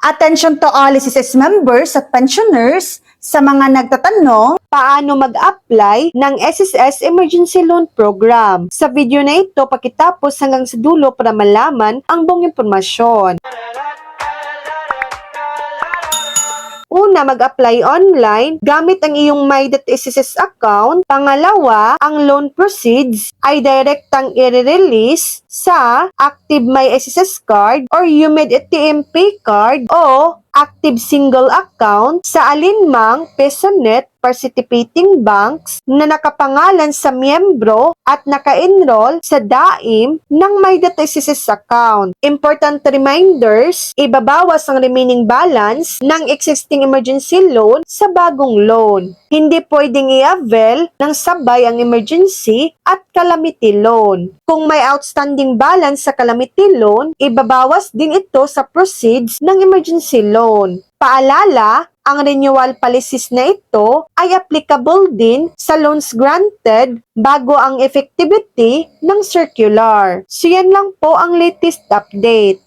Attention to all SSS members at pensioners sa mga nagtatanong paano mag-apply ng SSS Emergency Loan Program. Sa video na ito, pakitapos hanggang sa dulo para malaman ang buong impormasyon. Una, mag-apply online gamit ang iyong My.SSS account. Pangalawa, ang loan proceeds ay direktang i-release sa Active My SSS card or UMED ATM Pay card o active single account sa alinmang PesoNet participating banks na nakapangalan sa miyembro at naka-enroll sa DAIM ng My.SSS account. Important reminders, ibabawas ang remaining balance ng existing emergency loan sa bagong loan. Hindi pwedeng i-avail ng sabay ang emergency at calamity loan. Kung may outstanding balance sa calamity loan, ibabawas din ito sa proceeds ng emergency loan. Paalala, ang renewal policies na ito ay applicable din sa loans granted bago ang effectivity ng circular. So yan lang po ang latest update.